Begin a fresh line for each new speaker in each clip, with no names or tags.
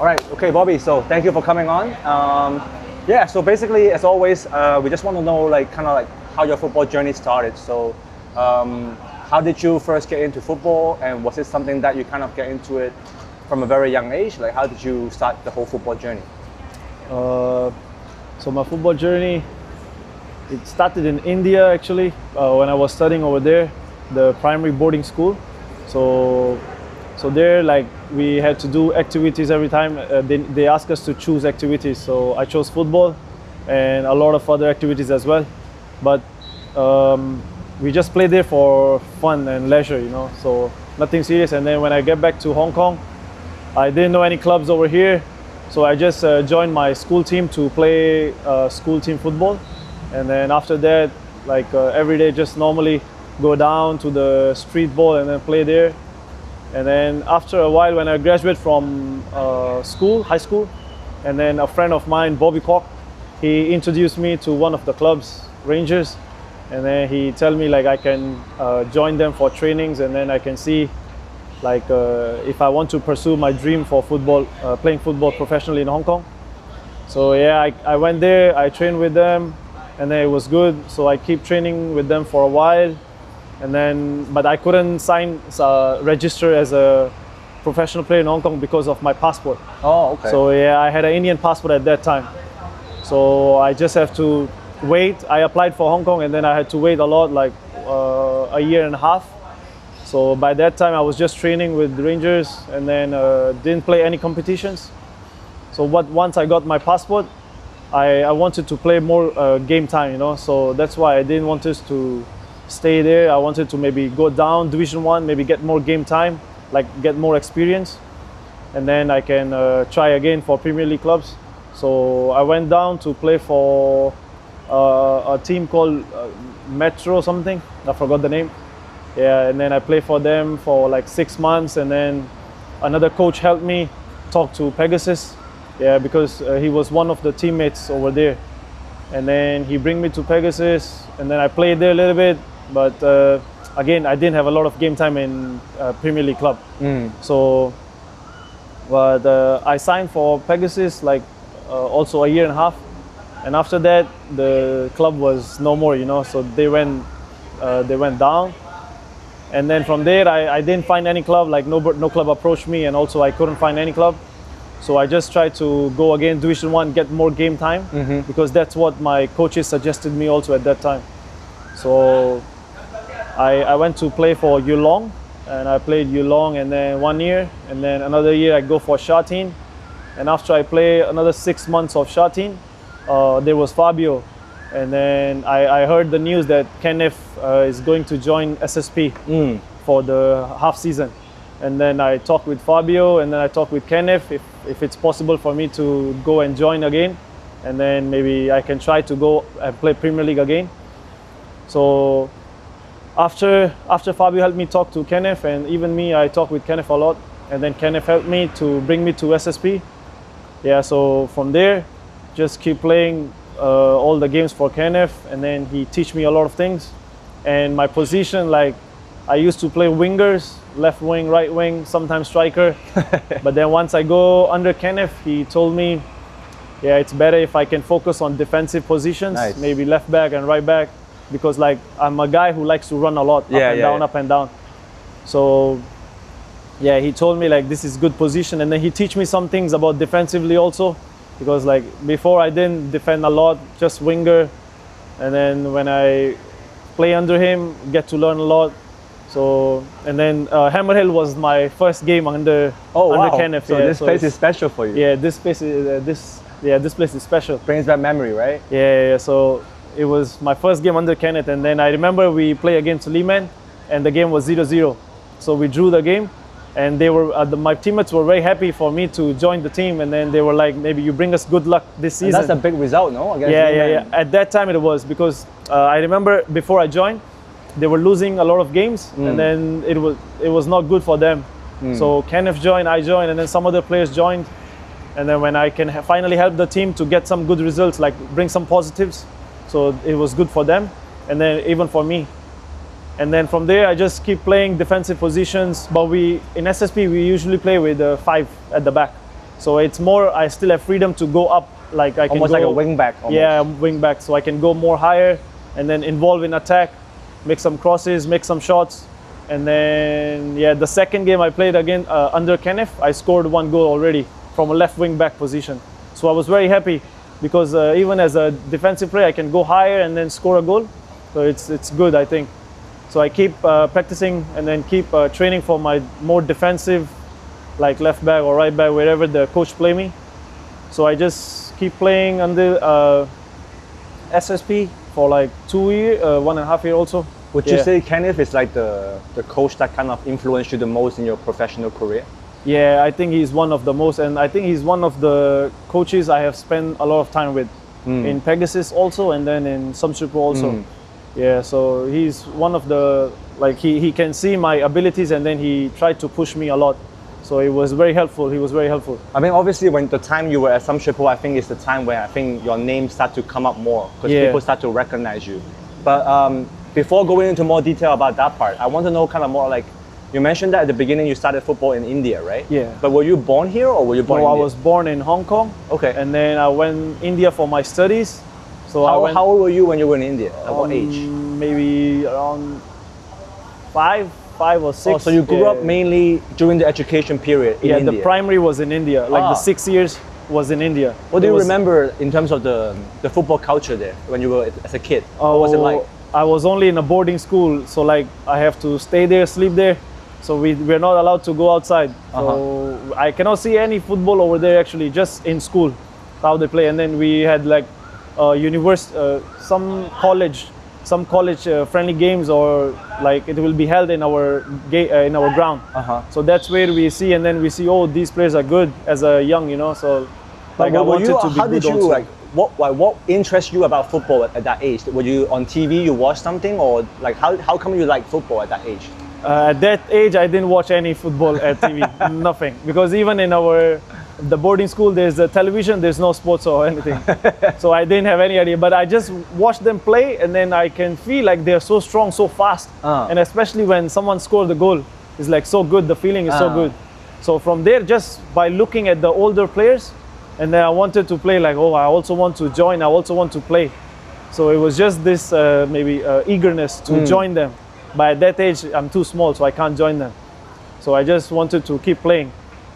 All right, okay, Bobby. So thank you for coming on. Yeah. So basically, as always, we just want to know, like, kind of like how your football journey started. So, how did you first get into football, and was it something that you kind of get into it from a very young age? Like, how did you start the whole football journey?
So my football journey, it started in India actually, when I was studying over there, the primary boarding school. So there, like, we had to do activities every time. They asked us to choose activities. So I chose football and a lot of other activities as well. But we just played there for fun and leisure, so nothing serious. And then when I get back to Hong Kong, I didn't know any clubs over here. So I just joined my school team to play school team football. And then after that, like every day, just normally go down to the street ball and then play there. And then after a while, when I graduated from high school, and then a friend of mine, Bobby Koch, he introduced me to one of the clubs, Rangers. And then he told me like I can join them for trainings, and then I can see like if I want to pursue my dream for football, playing football professionally in Hong Kong. So yeah, I went there, I trained with them, and then it was good. So I keep training with them for a while, and then but I couldn't register as a professional player in Hong Kong because of my passport.
Oh, okay.
So yeah, I had an Indian passport at that time. So I just have to wait. I applied for Hong Kong, and then I had to wait a lot, like a year and a half. So by that time, I was just training with the Rangers, and then didn't play any competitions. So once I got my passport, I wanted to play more game time, So that's why I didn't want us to stay there. I wanted to maybe go down Division 1, maybe get more game time, like get more experience, and then I can try again for Premier League clubs. So I went down to play for a team called Metro something. I forgot the name. Yeah, and then I played for them for like 6 months, and then another coach helped me talk to Pegasus. Yeah, because he was one of the teammates over there, and then he bring me to Pegasus, and then I played there a little bit. But again, I didn't have a lot of game time in Premier League club. So, but I signed for Pegasus like also a year and a half, and after that the club was no more, So they went down. And then from there, I didn't find any club, like no club approached me, and also I couldn't find any club. So I just tried to go again Division 1, get more game time, because that's what my coaches suggested me also at that time. So I went to play for Yulong, and I played Yulong, and then 1 year, and then another year I go for Sha Tin. And after I play another 6 months of Sha Tin, there was Fabio. And then I heard the news that Kenneth is going to join SSP for the half season. And then I talked with Fabio, and then I talked with Kenneth if it's possible for me to go and join again. And then maybe I can try to go and play Premier League again. So after Fabio helped me talk to Kenneth, and even me, I talked with Kenneth a lot. And then Kenneth helped me to bring me to SSP. Yeah, so from there, just keep playing all the games for Kenneth, and then he teach me a lot of things. And my position, like, I used to play wingers, left wing, right wing, sometimes striker. But then once I go under Kenneth, he told me, yeah, it's better if I can focus on defensive positions, maybe left back and right back, because like I'm a guy who likes to run a lot, up and down. So yeah, he told me like this is good position, and then he teach me some things about defensively also. Because like before I didn't defend a lot, just winger, and then when I play under him, get to learn a lot. So and then Hammerhill was my first game under Kenneth.
So this place is special for you.
Yeah, this place is special.
Brings back memory, right?
Yeah. So it was my first game under Kenneth, and then I remember we played against Lehman, and the game was 0-0. So we drew the game. And they were my teammates were very happy for me to join the team, and then they were like, maybe you bring us good luck this season.
And that's a big result, no?
Yeah. At that time it was, because I remember before I joined, they were losing a lot of games, and then it was not good for them. So Kenneth joined, I joined, and then some other players joined, and then when I can finally help the team to get some good results, like bring some positives, so it was good for them, and then even for me. And then from there, I just keep playing defensive positions. But in SSP, we usually play with 5 at the back. So it's more, I still have freedom to go up, like I can
Almost
go,
like a wing back. Almost.
Yeah, wing back, so I can go more higher and then involve in attack, make some crosses, make some shots. And then, yeah, the second game I played again under Kenneth, I scored 1 goal already from a left wing back position. So I was very happy because even as a defensive player, I can go higher and then score a goal. So it's good, I think. So I keep practicing and then keep training for my more defensive, like left back or right back, wherever the coach play me. So I just keep playing under SSP for like 2 years, 1.5 years also.
Would you say Kenneth is like the coach that kind of influenced you the most in your professional career?
Yeah, I think he's one of the most, and I think he's one of the coaches I have spent a lot of time with in Pegasus also, and then in Samsupo also. Yeah, so he's one of the, like he can see my abilities, and then he tried to push me a lot. So it was very helpful. He was very helpful.
I mean, obviously, when the time you were at Samsupo, I think it's the time where I think your name start to come up more because people start to recognize you. But before going into more detail about that part, I want to know kind of more like, you mentioned that at the beginning you started football in India, right?
Yeah.
But were you born here or were you born in India?
I was born in Hong Kong.
Okay.
And then I went India for my studies. So
how old were you when you were in India? At what age?
Maybe around 5 or 6.
Oh, so you grew up mainly during the education period in India?
Yeah, the primary was in India. Like the 6 years was in India.
What do you remember in terms of the football culture there when you were as a kid? What was it like?
I was only in a boarding school, so like I have to stay there, sleep there. So we're not allowed to go outside. So I cannot see any football over there actually, just in school, how they play. And then we had like some college friendly games, or like it will be held in our ground. So that's where we see, and then we see, oh, these players are good as a young, you know. So like I wanted to be
how
good
did you
also.
what interests you about football at that age? Were you on TV, you watched something, or like how come you like football at that age?
At that age, I didn't watch any football at TV, nothing. Because even in the boarding school, there's a television, there's no sports or anything. So I didn't have any idea, but I just watched them play, and then I can feel like they're so strong, so fast. And especially when someone scored the goal, it's like so good, the feeling is so good. So from there, just by looking at the older players, and then I wanted to play like, oh, I also want to join, I also want to play. So it was just this eagerness to join them. But at that age, I'm too small, so I can't join them. So I just wanted to keep playing.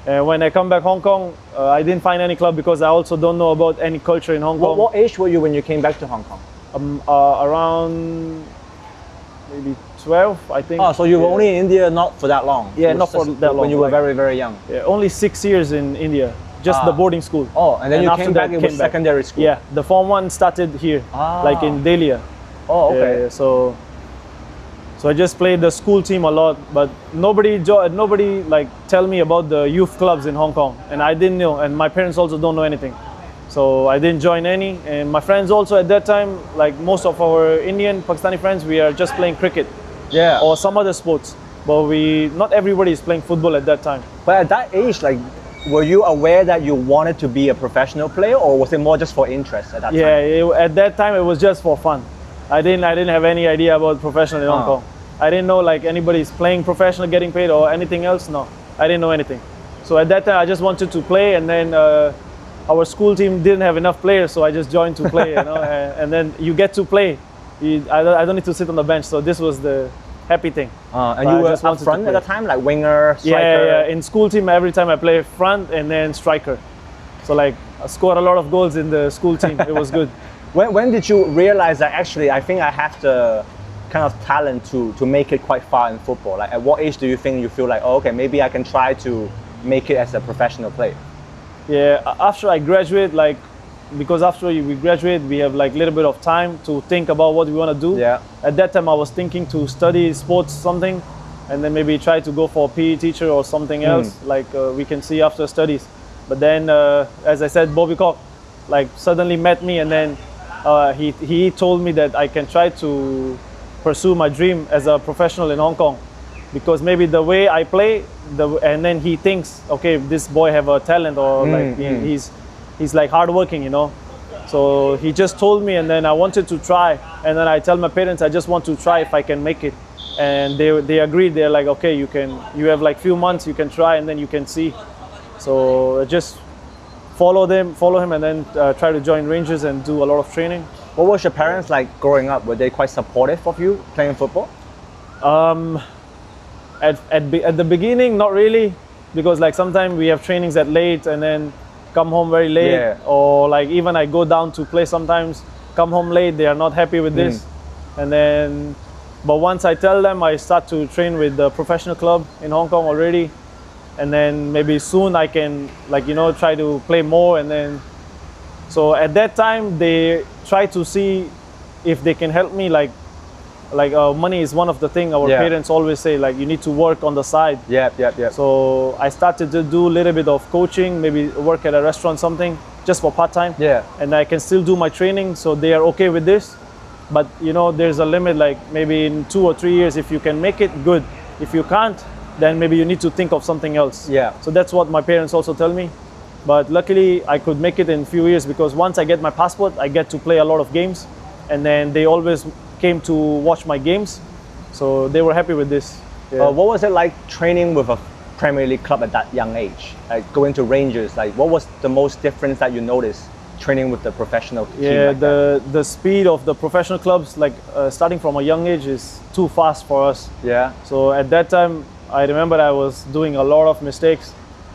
And when I come back Hong Kong, I didn't find any club because I also don't know about any culture in Hong Kong.
What age were you when you came back to Hong Kong?
Around maybe 12, I think.
Oh, so you were only in India not for that long?
Yeah, not for that long.
When you were very, very young?
Yeah, only 6 years in India, just the boarding school.
Oh, and then you came back, it was secondary school?
Yeah, the Form 1 started here, like in Delhi.
Oh, okay.
Yeah, so I just played the school team a lot, but nobody like tell me about the youth clubs in Hong Kong, and I didn't know, and my parents also don't know anything. So I didn't join any, and my friends also at that time, like most of our Indian, Pakistani friends, we are just playing cricket, or some other sports. But not everybody is playing football at that time.
But at that age, like, were you aware that you wanted to be a professional player, or was it more just for interest at that time?
Yeah, at that time it was just for fun. I didn't have any idea about professional in Hong Kong. I didn't know like anybody's playing professional, getting paid, or anything else. No, I didn't know anything. So at that time, I just wanted to play, and then our school team didn't have enough players, so I just joined to play. You know, and then you get to play. I don't need to sit on the bench. So this was the happy thing.
And you were up front at the time, like winger, striker?
Yeah. In school team, every time I play front and then striker. So like I scored a lot of goals in the school team. It was good.
When did you realize that actually I think I have the kind of talent to make it quite far in football? Like at what age do you think you feel like, oh, okay, maybe I can try to make it as a professional player?
Yeah, after I graduate, like, because after we graduate, we have like a little bit of time to think about what we want to do. Yeah. At that time, I was thinking to study sports something, and then maybe try to go for a PE teacher or something else, like we can see after studies. But then, as I said, Bobby Cock, like suddenly met me, and then he told me that I can try to pursue my dream as a professional in Hong Kong, because maybe the way I play, and then he thinks, okay, this boy have a talent, or like he's like hardworking, you know. So he just told me, and then I wanted to try, and then I tell my parents I just want to try if I can make it, and they agreed. They're like, okay, you have like few months, you can try, and then you can see. So I just follow him, and then try to join Rangers and do a lot of training.
What was your parents like growing up? Were they quite supportive of you playing football?
At the beginning, not really, because like sometimes we have trainings at late and then come home very late,
Yeah.
or like even I go down to play sometimes, come home late. They are not happy with this, and then. But once I tell them, I start to train with the professional club in Hong Kong already, and then maybe soon I can try to play more, and then so at that time they try to see if they can help me money is one of the things our parents always say, like you need to work on the side.
Yep.
So I started to do a little bit of coaching, maybe work at a restaurant, something just for part-time.
Yeah.
And I can still do my training, so they are okay with this. But there's a limit, like maybe in 2 or 3 years, if you can make it, good. If you can't, then maybe you need to think of something else.
Yeah.
So that's what my parents also tell me. But luckily I could make it in a few years, because once I get my passport, I get to play a lot of games, and then they always came to watch my games. So they were happy with this. Yeah.
What was it like training with a Premier League club at that young age? Like going to Rangers, like what was the most difference that you noticed training with the professional team?
Yeah,
like that?
the speed of the professional clubs, starting from a young age, is too fast for us.
Yeah.
So at that time, I remember I was doing a lot of mistakes,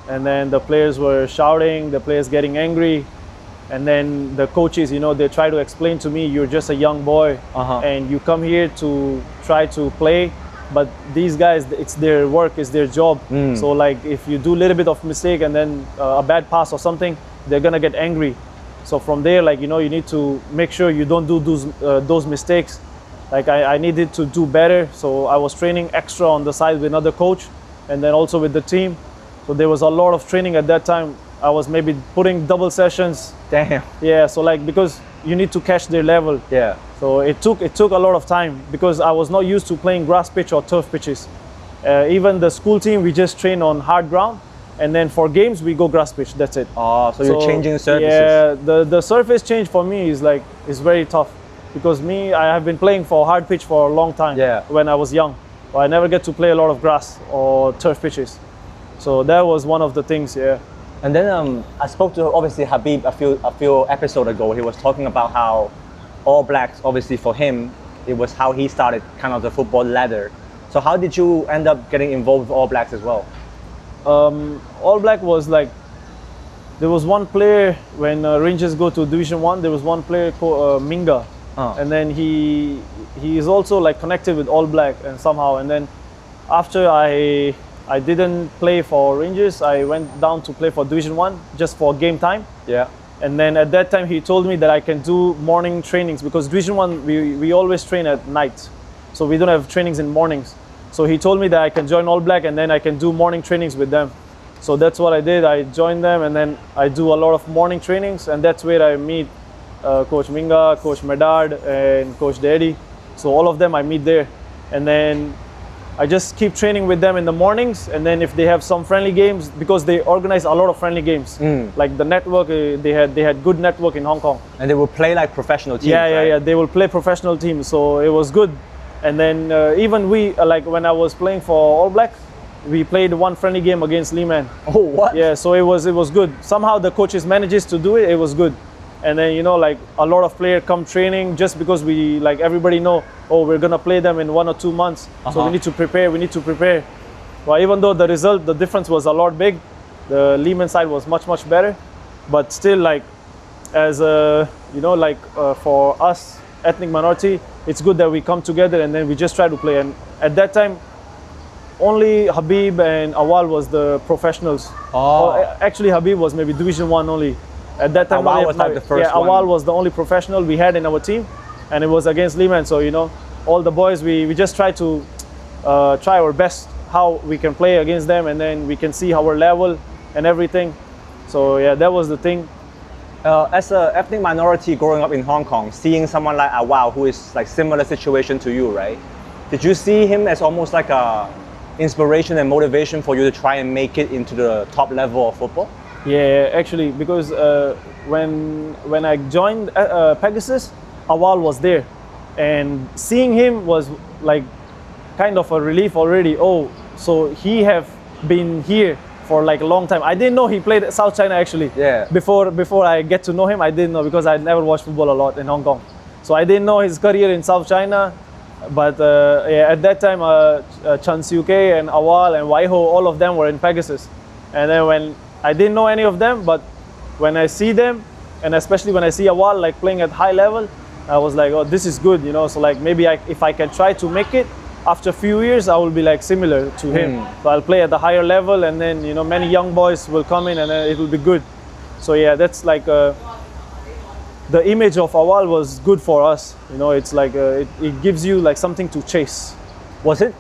and then the players were shouting, the players getting angry, and then the coaches, they try to explain to me, you're just a young boy, and you come here to try to play, but these guys, it's their work, it's their job. So like if you do a little bit of mistake and then a bad pass or something, they're gonna get angry. So from there, you need to make sure you don't do those mistakes. Like I needed to do better, so I was training extra on the side with another coach, and then also with the team. So there was a lot of training at that time. I was maybe putting double sessions.
Damn.
Yeah, so because you need to catch their level.
Yeah.
So it took a lot of time, because I was not used to playing grass pitch or turf pitches. Even the school team, we just train on hard ground, and then for games we go grass pitch. That's it.
Oh, so you're changing surfaces.
Yeah, the surface change for me is very tough, because I have been playing for hard pitch for a long time.
Yeah.
When I was young, but I never get to play a lot of grass or turf pitches. So that was one of the things. Yeah.
And then I spoke to obviously Habib a few episodes ago. He was talking about how All Blacks, obviously for him, it was how he started kind of the football ladder. So how did you end up getting involved with All Blacks as well?
All Black was there was one player when Rangers go to Division 1. There was one player called Minga, and then he is also connected with All Black and somehow. And then after I didn't play for Rangers, I went down to play for Division 1 just for game time.
Yeah.
And then at that time he told me that I can do morning trainings, because Division 1 we always train at night, so we don't have trainings in mornings. So he told me that I can join All Black, and then I can do morning trainings with them. So that's what I did. I joined them, and then I do a lot of morning trainings, and that's where I meet Coach Minga, Coach Medard, and Coach Daddy. So all of them I meet there, and then I just keep training with them in the mornings, and then if they have some friendly games, because they organize a lot of friendly games, like the network, they had good network in Hong Kong.
And they will play like professional teams.
Yeah, they will play professional teams, so it was good. And then even we, when I was playing for All Black, we played one friendly game against Lehman.
Oh, what?
Yeah, so it was good. Somehow the coaches manages to do it. It was good. And then a lot of players come training just because we everybody know, oh, we're gonna play them in 1 or 2 months, so we need to prepare. Well, even though the difference was a lot big, the Lehman side was much better, but still as for us ethnic minority, it's good that we come together and then we just try to play. And at that time, only Habib and Awal was the professionals.
Oh.
Actually, Habib was maybe Division 1 only. At that time,
Awal was the first one.
Awal was the only professional we had in our team, and it was against Lehman. So all the boys, we just try to try our best how we can play against them, and then we can see our level and everything. So yeah, that was the thing.
As an ethnic minority growing up in Hong Kong, seeing someone like Awal who is similar situation to you, right? Did you see him as almost like a inspiration and motivation for you to try and make it into the top level of football?
Yeah, actually, because when I joined Pegasus, Awal was there, and seeing him was kind of a relief already. Oh, so he have been here for like a long time. I didn't know he played at South China actually.
Yeah.
Before I get to know him, I didn't know because I never watched football a lot in Hong Kong. So I didn't know his career in South China. But yeah, at that time, Chan Siu Kei and Awal and Wai Ho, all of them were in Pegasus. And then when I didn't know any of them, but when I see them, and especially when I see Awal like playing at high level, I was like, oh, this is good, you know. So like maybe if I can try to make it, after a few years, I will be like similar to him. So I'll play at a higher level, and then you know many young boys will come in, and then it will be good. So yeah, that's like the image of Awal was good for us. You know, it's like it gives you like something to chase.
Was it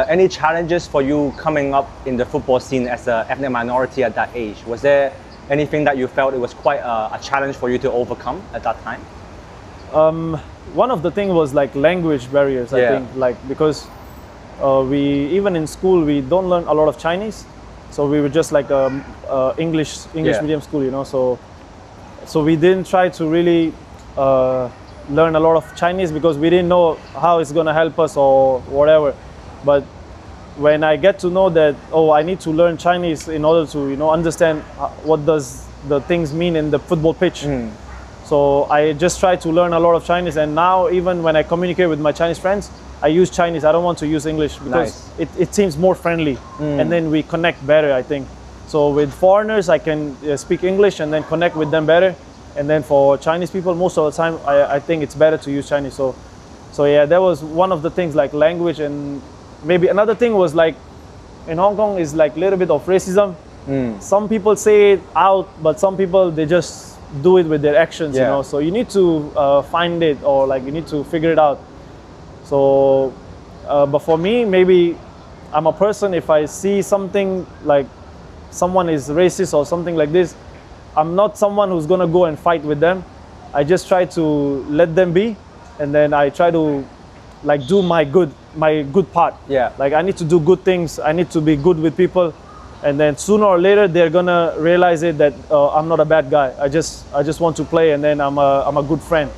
any challenges for you coming up in the football scene as an ethnic minority at that age? Was there anything that you felt it was quite a challenge for you to overcome at that time?
One of the things was like language barriers. I think like because we even in school we don't learn a lot of Chinese, so we were just like English medium school, you know. So we didn't try to really learn a lot of Chinese because we didn't know how it's gonna help us or whatever. But when I get to know that, oh, I need to learn Chinese in order to, you know, understand what does the things mean in the football pitch. So I just try to learn a lot of Chinese, and now even when I communicate with my Chinese friends, I use Chinese. I don't want to use English because it seems more friendly, and then we connect better, I think. So with foreigners, I can speak English and then connect with them better. And then for Chinese people, most of the time, I think it's better to use Chinese. So yeah, that was one of the things, like language. And maybe another thing was like, in Hong Kong is like a little bit of racism. Some people say it out, but some people, they just do it with their actions, you know. So you need to find it, or like you need to figure it out. So, but for me, maybe I'm a person, if I see something like someone is racist or something like this, I'm not someone who's gonna go and fight with them. I just try to let them be, and then I try to like do my good part. Like I need to do good things. I need to be good with people, and then sooner or later they're gonna realize it that I'm not a bad guy. I just want to play, and then I'm a good friend.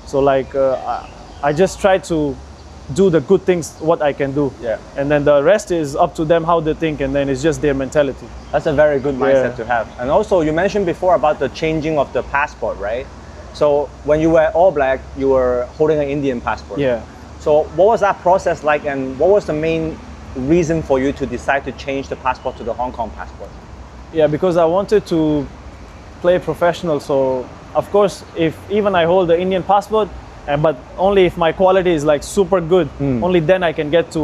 So like I just try to do the good things what I can do, and then the rest is up to them how they think, and then it's just their mentality.
That's a very good mindset to have. And also you mentioned before about the changing of the passport, right? So when you were All Black, you were holding an Indian passport. So what was that process like, and what was the main reason for you to decide to change the passport to the Hong Kong passport?
Because I wanted to play professional. So of course, if even I hold the Indian passport, but only if my quality is like super good, only then I can get to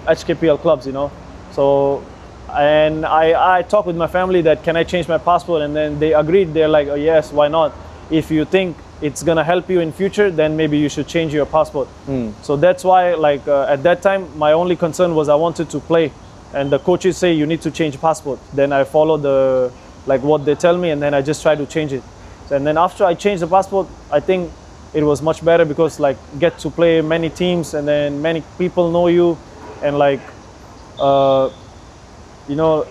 HKPL clubs, you know. So, and I talked with my family that can I change my passport, and then they agreed. They're like, oh, yes, why not? If you think it's gonna help you in future, then maybe you should change your passport. So that's why, like at that time, my only concern was I wanted to play, and the coaches say you need to change passport. Then I follow the like what they tell me, and then I just try to change it. And then after I changed the passport, I think it was much better because like get to play many teams, and then many people know you, and like you know,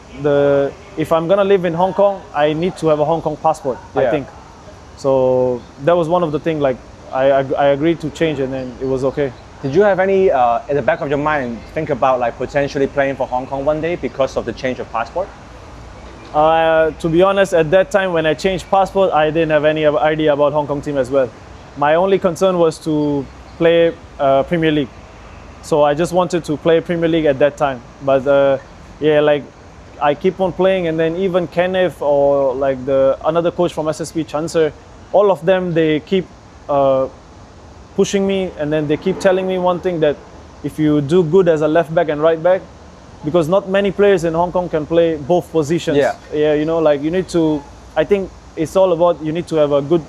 if I'm gonna live in Hong Kong, I need to have a Hong Kong passport. I think so. That was one of the things, like I agreed to change, and then it was okay.
Did you have any in the back of your mind think about like potentially playing for Hong Kong one day because of the change of passport?
To be honest, at that time when I changed passport, I didn't have any idea about Hong Kong team as well. My only concern was to play Premier League. So I just wanted to play Premier League at that time. But yeah, like I keep on playing, and then even Kenneth or like another coach from SSP, Chancer, all of them, they keep pushing me, and then they keep telling me one thing, that if you do good as a left back and right back, because not many players in Hong Kong can play both positions. You know, like you need to, I think it's all about, you need to have a good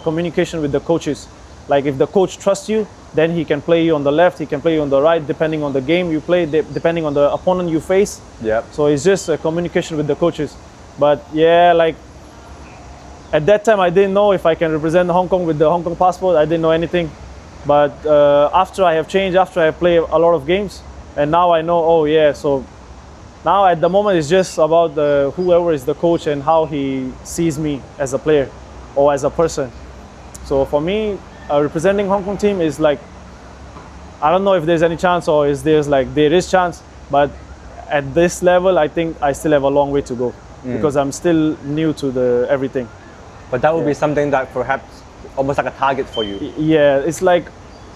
communication with the coaches. Like if the coach trusts you, then he can play you on the left, he can play you on the right, depending on the game you play, depending on the opponent you face. So it's just a communication with the coaches. But yeah, like at that time I didn't know if I can represent Hong Kong with the Hong Kong passport. I didn't know anything. But after I have changed, after I have played a lot of games, and now I know, oh yeah, so now at the moment it's just about whoever is the coach and how he sees me as a player or as a person. So for me, representing Hong Kong team is like, I don't know if there's any chance, or there is chance, but at this level, I think I still have a long way to go because I'm still new to the everything.
But that would be something that perhaps almost like a target for you.
Yeah, it's like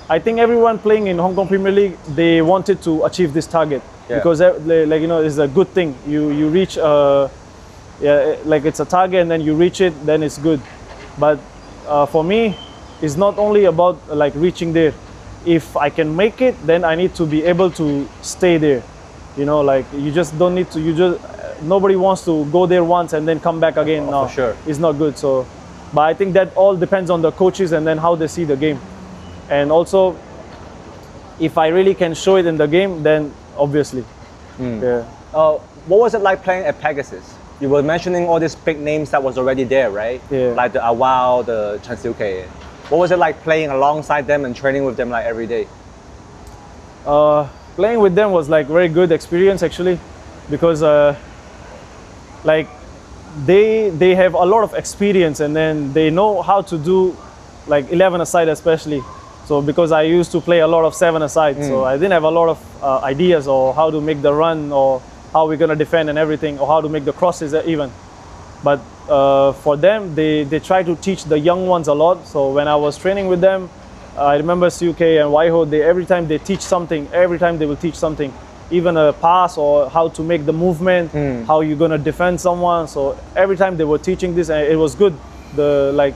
I think everyone playing in Hong Kong Premier League, they wanted to achieve this target because like it's a good thing. You reach like it's a target and then you reach it, then it's good. But for me, it's not only about like reaching there. If I can make it, then I need to be able to stay there. Like you just don't need to. Nobody wants to go there once and then come back again. No,
for sure.
It's not good. So, but I think that all depends on the coaches and then how they see the game. And also, if I really can show it in the game, then obviously, yeah.
What was it like playing at Pegasus? You were mentioning all these big names that was already there, right?
Yeah.
Like the Awao, the Chen Siu-Kei. What was it like playing alongside them and training with them like every day?
Playing with them was like very good experience actually, because like they have a lot of experience and then they know how to do like 11-a-side especially. So because I used to play a lot of 7-a-side, so I didn't have a lot of ideas or how to make the run or how we're gonna defend and everything, or how to make the crosses even. But for them, they try to teach the young ones a lot. So when I was training with them, I remember CUK and Waiho, every time they teach something, every time they will teach something, even a pass or how to make the movement, how you're gonna defend someone. So every time they were teaching this, and it was good. Like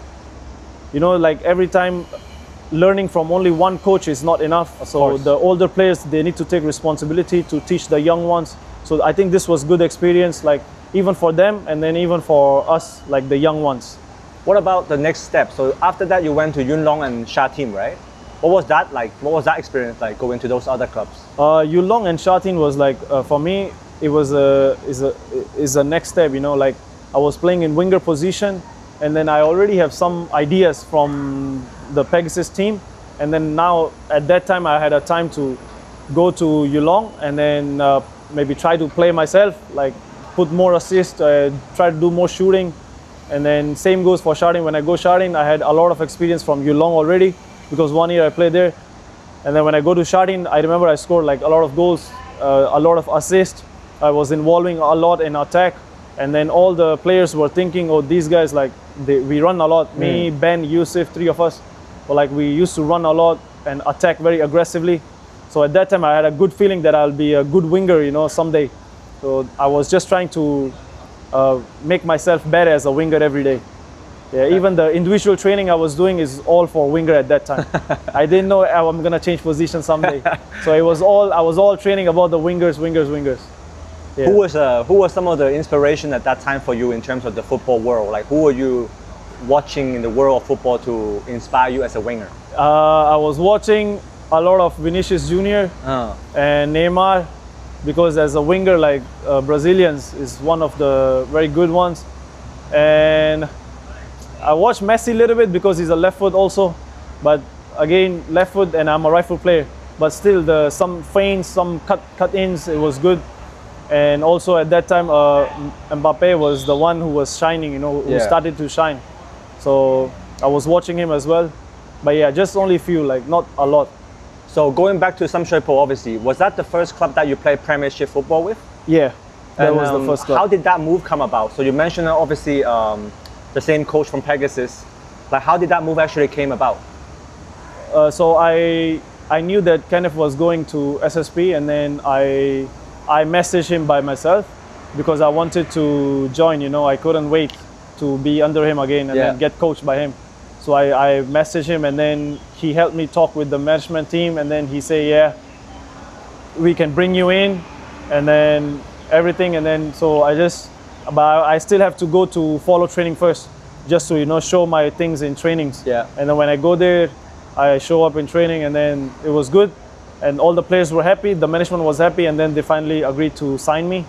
every time learning from only one coach is not enough. So the older players, they need to take responsibility to teach the young ones. So I think this was good experience, like even for them and then even for us, like the young ones.
What about the next step? So after that, you went to Yuen Long and Sha Tin, right? What was that like? What was that experience like going to those other clubs?
Yuen Long and Sha Tin was like for me, it was a next step. Like I was playing in winger position, and then I already have some ideas from the Pegasus team, and then now at that time I had a time to go to Yuen Long and then maybe try to play myself, like put more assists, try to do more shooting. And then same goes for Sha Tin. When I go Sha Tin, I had a lot of experience from Yuen Long already, because 1 year I played there. And then when I go to Sha Tin, I remember I scored like a lot of goals, a lot of assists. I was involving a lot in attack. And then all the players were thinking, oh, these guys, like we run a lot. Me, Ben, Yusuf, 3 of us, but like we used to run a lot and attack very aggressively. So at that time, I had a good feeling that I'll be a good winger, someday. So I was just trying to make myself better as a winger every day. Yeah, even the individual training I was doing is all for winger at that time. I didn't know I'm gonna change position someday. So I was all training about the wingers. Yeah.
Who was some of the inspiration at that time for you in terms of the football world? Like who were you watching in the world of football to inspire you as a winger?
I was watching a lot of Vinicius Junior and Neymar, because as a winger, like Brazilians is one of the very good ones. And I watched Messi a little bit because he's a left foot also, but again left foot and I'm a right foot player. But still, some feints, some cut-ins, it was good. And also at that time, Mbappe was the one who was shining, who started to shine. So I was watching him as well. But yeah, just only few, like not a lot.
So going back to Sam Shui Po, obviously, was that the first club that you played Premiership football with?
Yeah, that was the first club.
How did that move come about? So you mentioned obviously the same coach from Pegasus. Like how did that move actually came about?
So I knew that Kenneth was going to SSP, and then I messaged him by myself because I wanted to join. I couldn't wait to be under him again and then get coached by him. So I messaged him, and then he helped me talk with the management team, and then he said, yeah, we can bring you in, and then everything. And then so but I still have to go to follow training first, just to show my things in trainings. Yeah. And then when I go there, I show up in training, and then it was good, and all the players were happy, the management was happy, and then they finally agreed to sign me.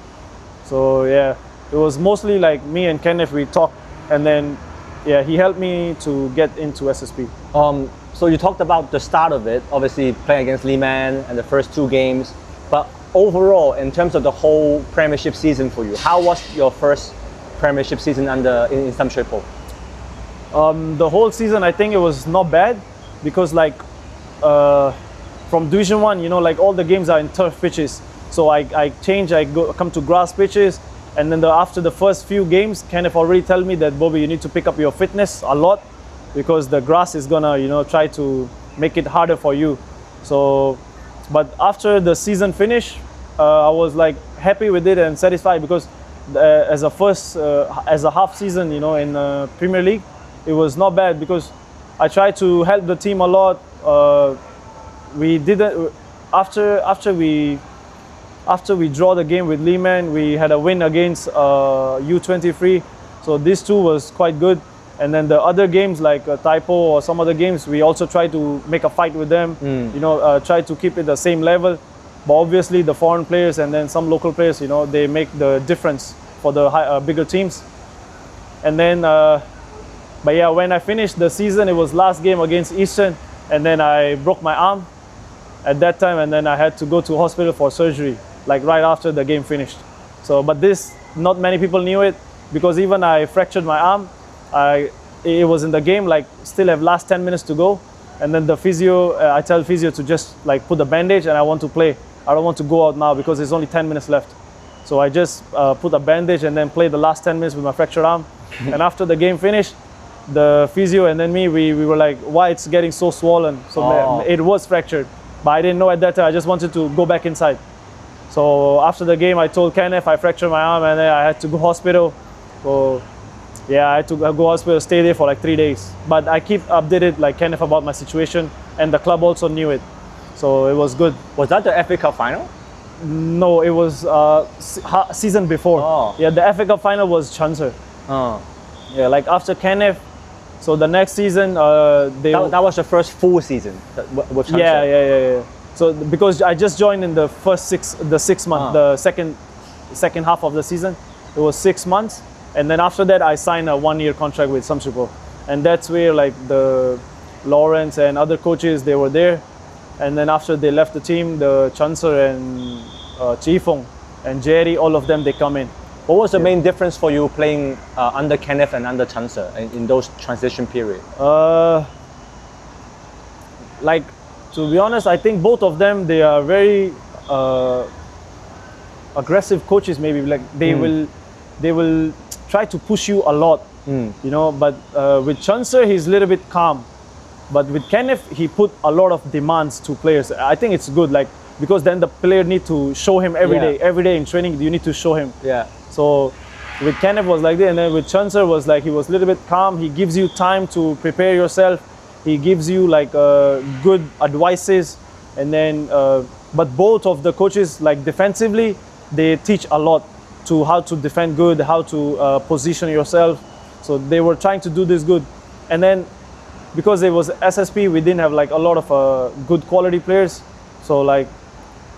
So yeah, it was mostly like me and Kenneth, we talked, and then yeah, he helped me to get into SSP.
So you talked about the start of it, obviously playing against Liman and the first 2 games, but overall, in terms of the whole Premiership season for you, how was your first Premiership season in Sam Shui Po?
The whole season, I think it was not bad, because like from Division 1, like all the games are in turf pitches. So I change, come to grass pitches, and then after the first few games, Kenneth already tell me that, Bobby, you need to pick up your fitness a lot because the grass is gonna, try to make it harder for you. So, but after the season finish, I was like happy with it and satisfied because as a half season, in Premier League, it was not bad because I tried to help the team a lot. We didn't after we draw the game with Lehman, we had a win against U23. So this too was quite good. And then the other games like Taipo or some other games, we also try to make a fight with them. Try to keep it the same level. But obviously the foreign players and then some local players, they make the difference for the bigger teams. And then, but yeah, when I finished the season, it was last game against Eastern, and then I broke my arm at that time, and then I had to go to hospital for surgery, like right after the game finished. So, but this, not many people knew it because even I fractured my arm. It was in the game, like still have last 10 minutes to go, and then the physio, I tell physio to just like put the bandage, and I want to play. I don't want to go out now because there's only 10 minutes left. So I just put a bandage and then play the last 10 minutes with my fractured arm. And after the game finished, the physio and then me, we were like, why it's getting so swollen? So it was fractured, but I didn't know at that time. I just wanted to go back inside. So after the game, I told Kenneth I fractured my arm, and then I had to go hospital. So yeah, I had to go hospital, stay there for like 3 days. But I keep updated like Kenneth about my situation, and the club also knew it. So it was good.
Was that the FA Cup final?
No, it was season before.
Oh.
Yeah, the FA Cup final was Chancellor.
Oh.
Yeah, like after Kenneth, so the next season
that was the first full season with Chancellor.
Yeah. So because I just joined in the first 6 months, the second half of the season, it was 6 months, and then after that I signed a 1-year contract with Samsuko, and that's where like the Lawrence and other coaches, they were there, and then after they left the team, the Chancellor and Chifong and Jerry, all of them, they come in.
What was the main difference for you playing under Kenneth and under Chancellor in those transition periods?
Like, to be honest, I think both of them, they are very aggressive coaches. Maybe like they will try to push you a lot, But with Chancellor, he's a little bit calm. But with Kenneth, he put a lot of demands to players. I think it's good, like because then the player need to show him every day. Every day in training, you need to show him.
Yeah.
So with Kenneth was like that, and then with Chancellor was like he was a little bit calm. He gives you time to prepare yourself. He gives you like good advices, and then but both of the coaches, like defensively, they teach a lot to how to defend good, how to position yourself. So they were trying to do this good, and then because it was SSP, we didn't have like a lot of good quality players. So like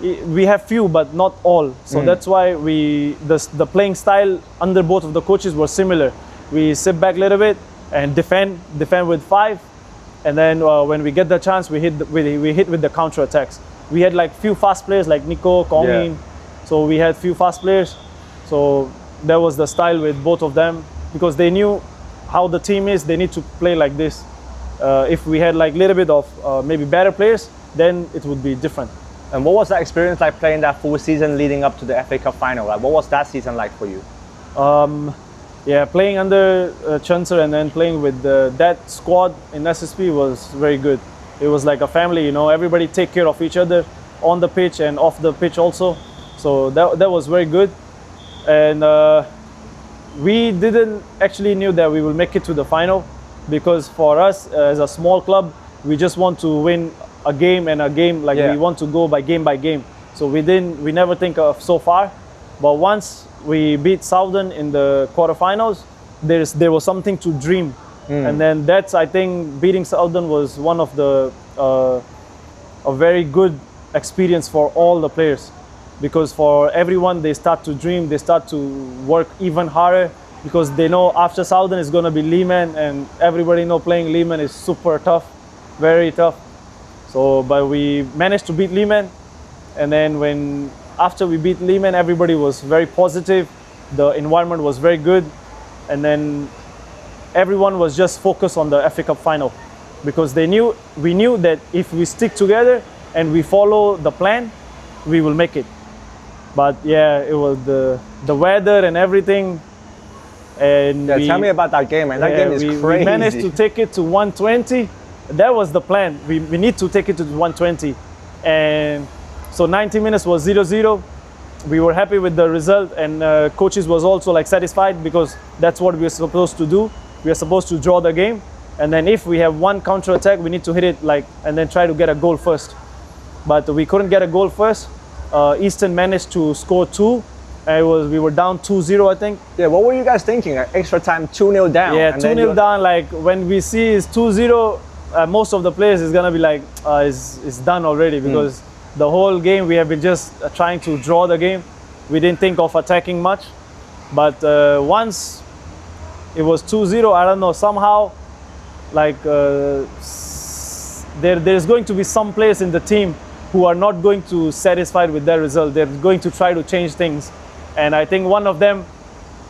we have few, but not all. So that's why the playing style under both of the coaches were similar. We sit back a little bit and defend with 5, and then when we get the chance, we hit with the counter attacks. We had like few fast players like Nico, Kongin. So we had few fast players. So that was the style with both of them because they knew how the team is. They need to play like this. If we had like a little bit of maybe better players, then it would be different.
And what was that experience like playing that full season leading up to the FA Cup final? Like, what was that season like for you?
Yeah, playing under Chancellor and then playing with that squad in SSP was very good. It was like a family, everybody take care of each other on the pitch and off the pitch also. So that was very good. And we didn't actually knew that we will make it to the final because for us as a small club, we just want to win a game and a game, like we want to go by game. So we never think of so far. But once we beat Southern in the quarterfinals, there was something to dream. And then I think beating Southern was one of the a very good experience for all the players, because for everyone they start to dream, they start to work even harder because they know after Southern is going to be Lehman, and everybody know playing Lehman is super tough, very tough. So but we managed to beat Lehman, and then after we beat Lehman, everybody was very positive, the environment was very good, and then everyone was just focused on the FA Cup final because we knew that if we stick together and we follow the plan, we will make it. But yeah, it was the weather and everything. And
Yeah, tell me about that game, man. That game is crazy.
We managed to take it to 120. That was the plan. We need to take it to 120. And so 90 minutes was 0-0. We were happy with the result, and coaches was also like satisfied, because that's what we are supposed to do. We are supposed to draw the game, and then if we have one counter attack, we need to hit it like, and then try to get a goal first. But we couldn't get a goal first. Eastern managed to score 2. We were down 2-0, I think.
Yeah, what were you guys thinking? Extra time, 2-0 down.
Yeah, 2-0 down. Like when we see it's 2-0, most of the players is gonna be like, it's done already, because the whole game we have been just trying to draw the game. We didn't think of attacking much, but once it was 2-0, I don't know, somehow like there's going to be some players in the team who are not going to satisfied with their result. They're going to try to change things, and I think one of them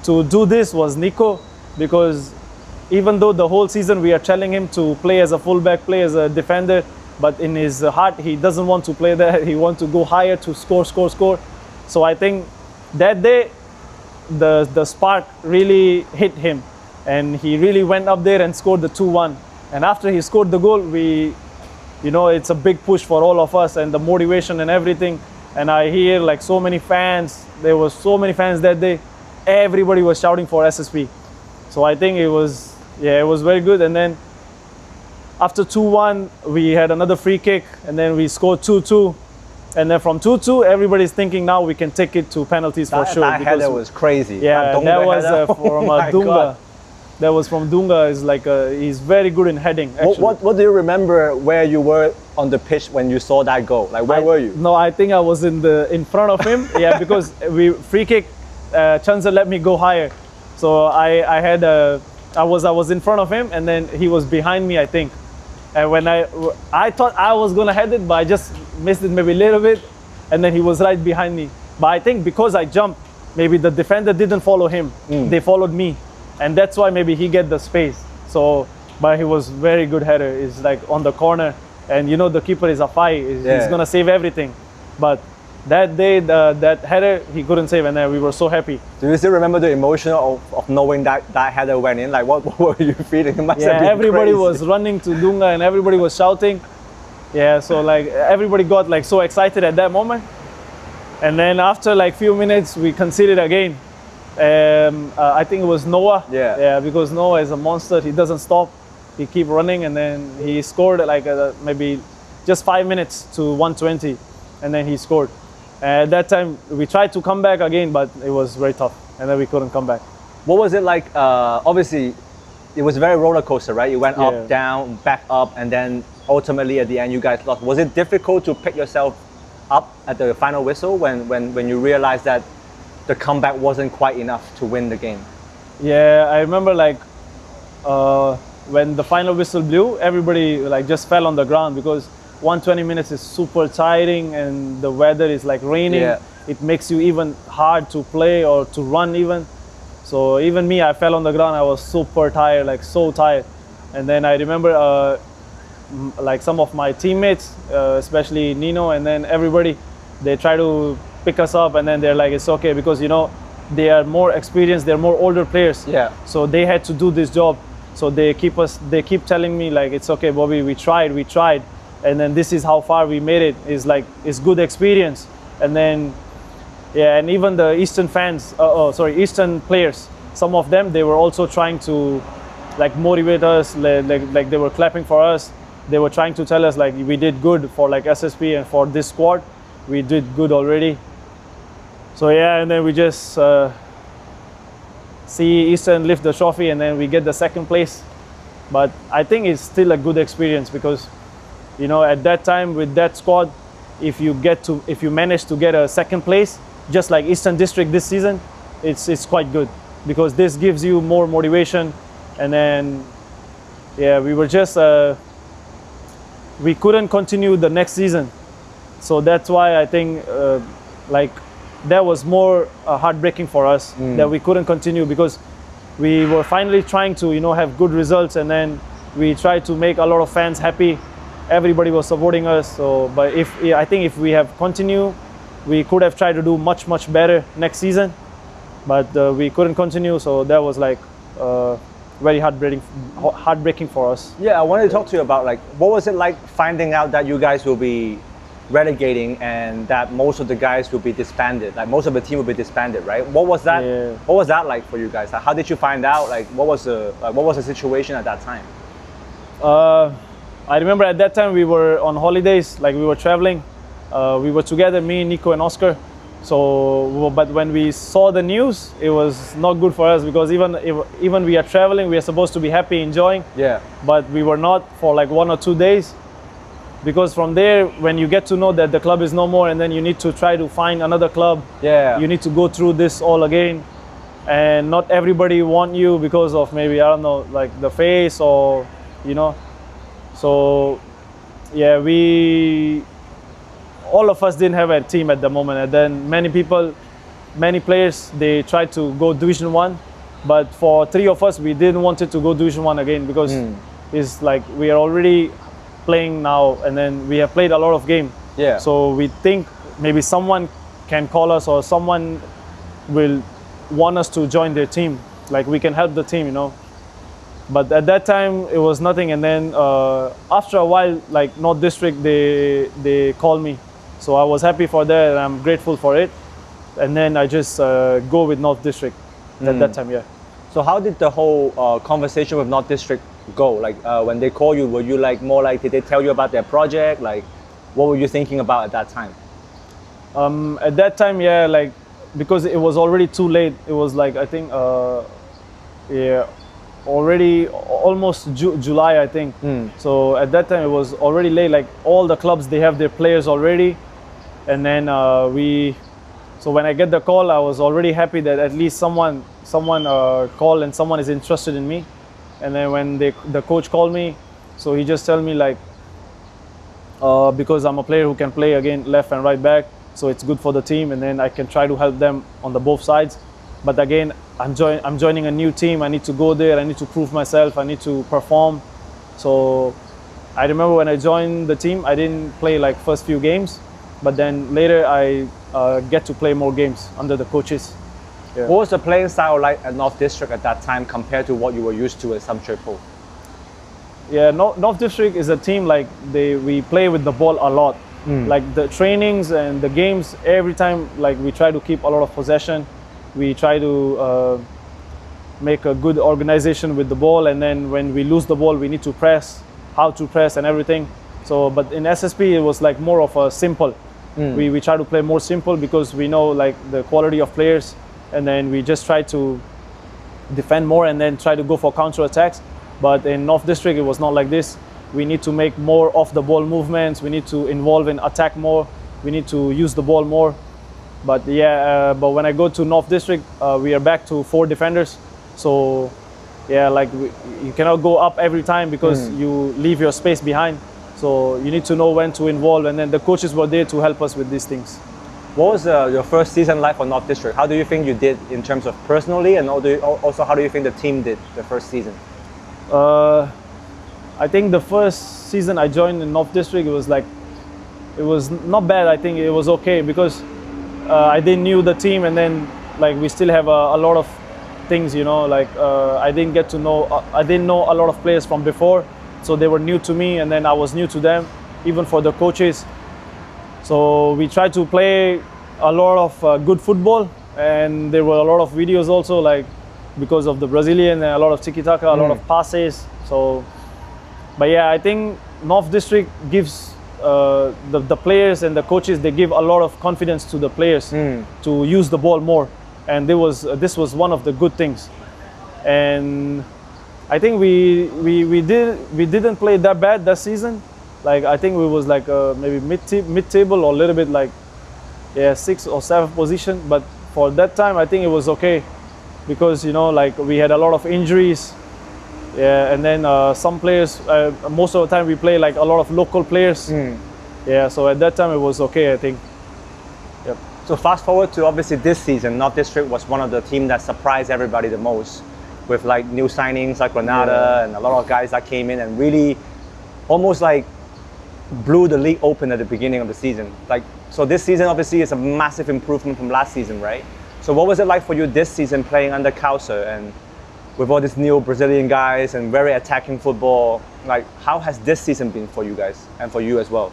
to do this was Nico, because even though the whole season we are telling him to play as a fullback, play as a defender, but in his heart he doesn't want to play there. He wants to go higher to score. So I think that day the spark really hit him, and he really went up there and scored the 2-1. And after he scored the goal, it's a big push for all of us, and the motivation and everything. And I hear like so many fans. There was so many fans that day. Everybody was shouting for SSP. So I think it was very good. And then after 2-1, we had another free kick, and then we scored 2-2. And then from 2-2, everybody's thinking now we can take it to penalties for sure.
That header was crazy.
Yeah, that was from Dunga. That was from Dunga. Is like he's very good in heading. Actually.
What do you remember where you were on the pitch when you saw that goal? Like where were you?
No, I think I was in front of him. Yeah, because we free kick, Chanza let me go higher. So I was in front of him, and then he was behind me, I think. And when I thought I was gonna head it, but I just missed it maybe a little bit, and then he was right behind me. But I think because I jumped, maybe the defender didn't follow him. They followed me, and that's why maybe he get the space. So, but he was very good header. It's like on the corner, and the keeper is a fight. He's gonna save everything. But that day, that header he couldn't save, and then we were so happy.
Do you still remember the emotion of knowing that header went in? Like what were you feeling? It must have been
everybody
crazy.
was running to Dunga, and everybody was shouting. Yeah, so like everybody got like so excited at that moment. And then after like few minutes, we conceded again. I think it was Noah. Yeah, because Noah is a monster. He doesn't stop. He keep running, and then he scored like maybe just 5 minutes to 120, and then he scored. At that time, we tried to come back again, but it was very tough, and then we couldn't come back.
What was it like? Obviously, it was very roller coaster, right? You went up, down, back up, and then ultimately at the end, you guys lost. Was it difficult to pick yourself up at the final whistle when you realized that the comeback wasn't quite enough to win the game?
Yeah, I remember like when the final whistle blew, everybody like just fell on the ground, because 120 minutes is super tiring, and the weather is like raining. It makes you even hard to play or to run even. So even me, I fell on the ground. I was super tired, like so tired. And then I remember like some of my teammates, especially Nino, and then everybody, they try to pick us up, and then they're like, it's okay, because they are more experienced, they're more older players. So they had to do this job. So they keep telling me like, it's okay, Bobby, we tried. And then this is how far we made it. It's good experience. And then, and even the Eastern fans, Eastern players, some of them, they were also trying to like motivate us, like they were clapping for us. They were trying to tell us like we did good for like SSP, and for this squad, we did good already. So and then we just see Eastern lift the trophy, and then we get the second place. But I think it's still a good experience, because at that time with that squad, if you manage to get a second place, just like Eastern District this season, it's quite good, because this gives you more motivation. And then we were just we couldn't continue the next season, so that's why I think like that was more heartbreaking for us, that we couldn't continue, because we were finally trying to have good results, and then we tried to make a lot of fans happy. Everybody was supporting us. So, but I think if we have continued we could have tried to do much better next season, but we couldn't continue. So that was like very heartbreaking for us.
Yeah, I wanted to talk to you about like what was it like finding out that you guys will be relegating and that most of the guys will be disbanded, like most of the team will be disbanded, right? What was that?
Yeah.
What was that like for you guys? Like, how did you find out? Like, what was the situation at that time?
I remember at that time we were on holidays, like we were traveling. We were together, me, Nico, and Oscar. So, but when we saw the news, it was not good for us because even we are traveling, we are supposed to be happy, enjoying.
Yeah.
But we were not for like 1 or 2 days, because from there, when you get to know that the club is no more, and then you need to try to find another club.
Yeah.
You need to go through this all again, and not everybody want you because of maybe, I don't know, like the face or So, yeah, all of us didn't have a team at the moment, and then many players, they tried to go Division 1, but for 3 of us, we didn't want it to go Division 1 again because it's like we are already playing now, and then we have played a lot of games.
Yeah.
So we think maybe someone can call us or someone will want us to join their team, like we can help the team. But at that time it was nothing, and then after a while, like North District, they called me. So I was happy for that, and I'm grateful for it. And then I just go with North District at that time, yeah.
So how did the whole conversation with North District go? Like when they call you, were you like more like, did they tell you about their project? Like, what were you thinking about at that time?
At that time, yeah, like because it was already too late. It was like, I think, already almost July, I think. So at that time it was already late. Like all the clubs, they have their players already, and then so when I get the call, I was already happy that at least someone called and someone is interested in me. And then when the coach called me, so he just told me like, because I'm a player who can play again left and right back, so it's good for the team, and then I can try to help them on the both sides. But again, I'm joining a new team. I need to go there. I need to prove myself. I need to perform. So I remember when I joined the team, I didn't play like first few games, but then later I get to play more games under the coaches. Yeah.
What was the playing style like at North District at that time compared to what you were used to at Samchepo?
Yeah, North District is a team like we play with the ball a lot. Like the trainings and the games, every time like we try to keep a lot of possession. We try to make a good organization with the ball, and then when we lose the ball, we need to press, how to press and everything. So, but in SSP, it was like more of a simple. We try to play more simple because we know like the quality of players, and then we just try to defend more and then try to go for counter attacks. But in North District, it was not like this. We need to make more off the ball movements. We need to involve in attack more. We need to use the ball more. But yeah, but when I go to North District, we are back to 4 defenders. So yeah, like you cannot go up every time because you leave your space behind. So you need to know when to involve, and then the coaches were there to help us with these things.
What was your first season like for North District? How do you think you did in terms of personally, and also how do you think the team did the first season?
I think the first season I joined in North District, it was not bad. I think it was okay because I didn't knew the team, and then like we still have a lot of things, like I didn't know a lot of players from before, so they were new to me, and then I was new to them, even for the coaches. So we tried to play a lot of good football, and there were a lot of videos also, like because of the Brazilian, and a lot of tiki-taka, a lot of passes. So, but yeah, I think North District gives the players and the coaches, they give a lot of confidence to the players to use the ball more, and this was one of the good things. And I think we didn't play that bad that season. Like I think we was like maybe mid-table or a little bit like 6th or 7th position. But for that time, I think it was okay because like we had a lot of injuries. Yeah, and then some players, most of the time we play like a lot of local players. Yeah, so at that time it was okay, I think. Yep.
So fast forward to obviously this season, North District was one of the teams that surprised everybody the most, with like new signings like Granada and a lot of guys that came in and really almost like blew the league open at the beginning of the season. Like So this season obviously is a massive improvement from last season, right? So what was it like for you this season playing under Kauser and with all these new Brazilian guys and very attacking football? Like, how has this season been for you guys and for you as well?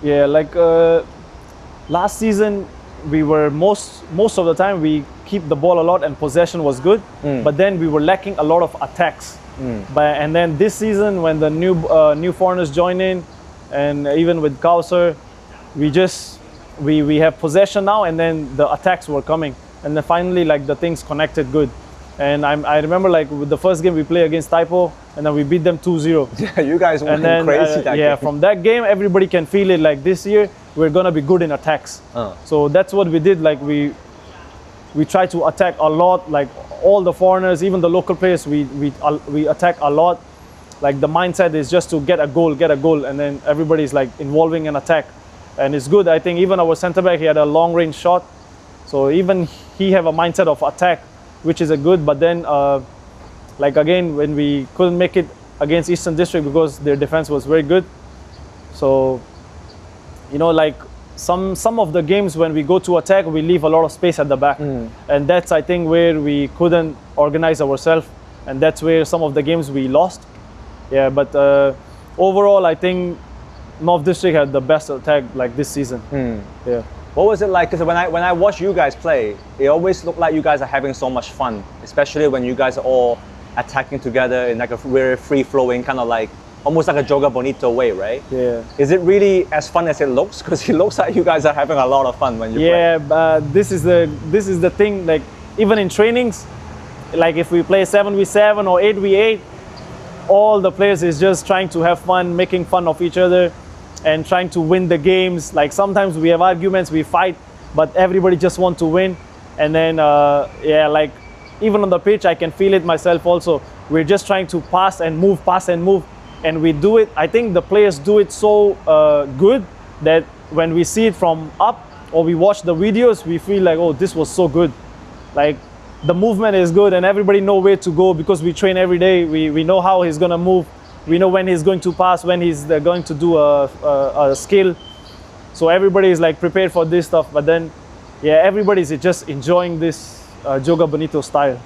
Yeah, like last season, we were most of the time we keep the ball a lot and possession was good, but then we were lacking a lot of attacks. And then this season, when the new foreigners join in, and even with Kauser, we have possession now, and then the attacks were coming, and then finally like the things connected good. And I remember like with the first game we played against Taipo, and then we beat them 2-0.
Yeah, you guys went crazy that game.
From that game, everybody can feel it. Like this year, we're gonna be good in attacks. So that's what we did. Like we try to attack a lot. Like all the foreigners, even the local players, we attack a lot. Like the mindset is just to get a goal, and then everybody's like involving in attack, and it's good. I think even our centre back, he had a long range shot, so even he have a mindset of attack, which is a good. But then, like again, when we couldn't make it against Eastern District because their defense was very good, so you know, like some of the games when we go to attack, we leave a lot of space at the back, and that's I think where we couldn't organize ourselves, and that's where some of the games we lost. Yeah, but overall, I think North District had the best attack like this season. Yeah.
What was it like? Because when I watch you guys play, it always looked like you guys are having so much fun, especially when you guys are all attacking together in like a very free-flowing kind of like almost like a Joga Bonito way, right?
Yeah.
Is it really as fun as it looks? Because it looks like you guys are having a lot of fun when you play.
Yeah, this is the thing. Like even in trainings, like if we play 7v7 or 8v8, all the players is just trying to have fun, making fun of each other, and trying to win the games. Like sometimes we have arguments, we fight, but everybody just want to win. And then yeah, like even on the pitch, I can feel it myself also. We're just trying to pass and move, and we do it. I think the players do it so good that when we see it from up or we watch the videos, we feel like, oh, this was so good. Like the movement is good, and everybody know where to go because we train every day. We know how he's gonna move. We know when he's going to pass, when he's going to do a skill. So everybody is like prepared for this stuff. But then, yeah, everybody's just enjoying this Joga Bonito style.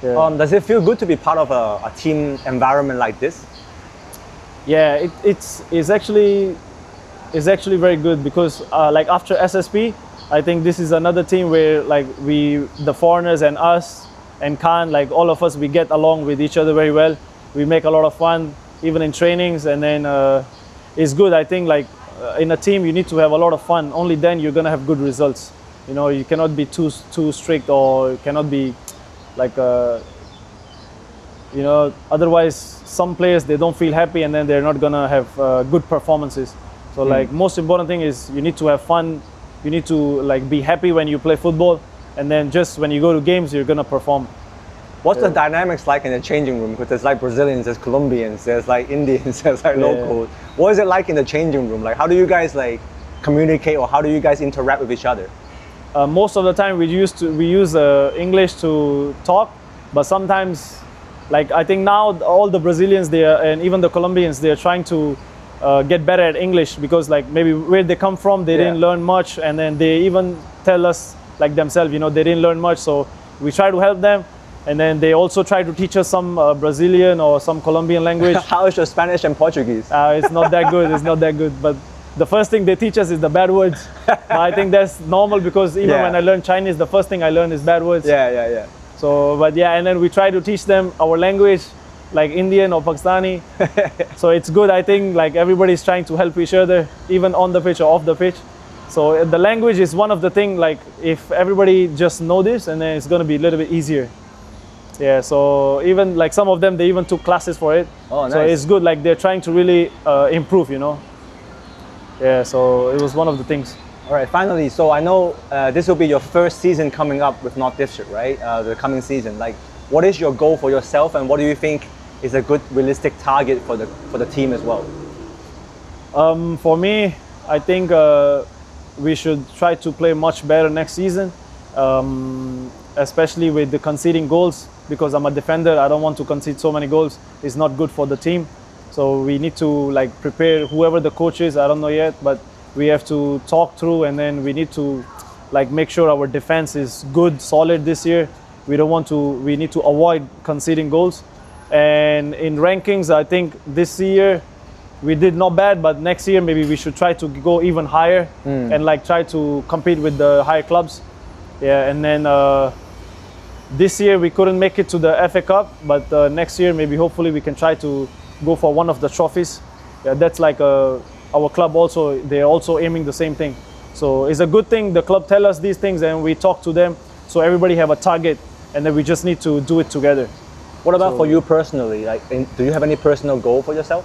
Yeah.
Does it feel good to be part of a team environment like this?
Yeah, it's actually very good because like after SSP, I think this is another team where like the foreigners and us and Khan, like all of us, we get along with each other very well. We make a lot of fun, even in trainings, and then it's good. I think like in a team you need to have a lot of fun. Only then you're gonna have good results. You know, you cannot be too strict, or you cannot be like you know, otherwise some players, they don't feel happy and then they're not gonna have good performances. So like most important thing is you need to have fun. You need to like be happy when you play football, and then just when you go to games, you're gonna perform.
What's the dynamics like in the changing room? Because there's like Brazilians, there's Colombians, there's like Indians, there's like locals. What is it like in the changing room? Like how do you guys like communicate, or how do you guys interact with each other?
Most of the time we use English to talk, but sometimes, like I think now all the Brazilians and even the Colombians, they're trying to get better at English, because like maybe where they come from, they didn't learn much, and then they even tell us like themselves, you know, they didn't learn much, so we try to help them. And then they also try to teach us some Brazilian or some Colombian language.
How is your Spanish and Portuguese?
It's not that good. It's not that good. But the first thing they teach us is the bad words. I think that's normal, because even when I learn Chinese, the first thing I learn is bad words.
Yeah.
So, but yeah, and then we try to teach them our language, like Indian or Pakistani. So it's good. I think like everybody's trying to help each other, even on the pitch or off the pitch. So the language is one of the things, like if everybody just know this, and then it's going to be a little bit easier. Yeah, so even like some of them, they even took classes for it. Oh, nice. So it's good, like they're trying to really improve, you know. Yeah, so it was one of the things.
All right, finally, so I know this will be your first season coming up with North District, right? The coming season. Like, what is your goal for yourself, and what do you think is a good realistic target for the team as well?
For me, I think we should try to play much better next season, especially with the conceding goals, because I'm a defender. I don't want to concede so many goals. It's not good for the team. So we need to like prepare whoever the coach is. I don't know yet, but we have to talk through, and then we need to like make sure our defense is good, solid this year. We need to avoid conceding goals. And in rankings, I think this year we did not bad, but next year maybe we should try to go even higher and like try to compete with the higher clubs. Yeah, and then this year we couldn't make it to the FA Cup, but next year maybe hopefully we can try to go for one of the trophies. Yeah, that's like our club also, they're also aiming the same thing. So it's a good thing the club tell us these things and we talk to them, so everybody have a target, and then we just need to do it together.
What about for you personally? Like, do you have any personal goal for yourself?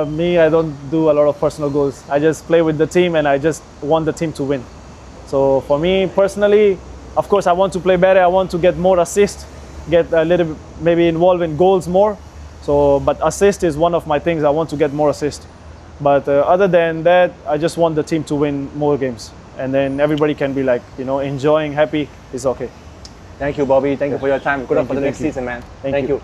Me, I don't do a lot of personal goals. I just play with the team and I just want the team to win. So for me personally, of course I want to play better. I want to get more assists, get a little bit maybe involved in goals more. So, but assist is one of my things. I want to get more assists. But other than that, I just want the team to win more games. And then everybody can be like, enjoying, happy. It's okay.
Thank you, Bobby. Thank you for your time. Good luck for the next season, man.
Thank you.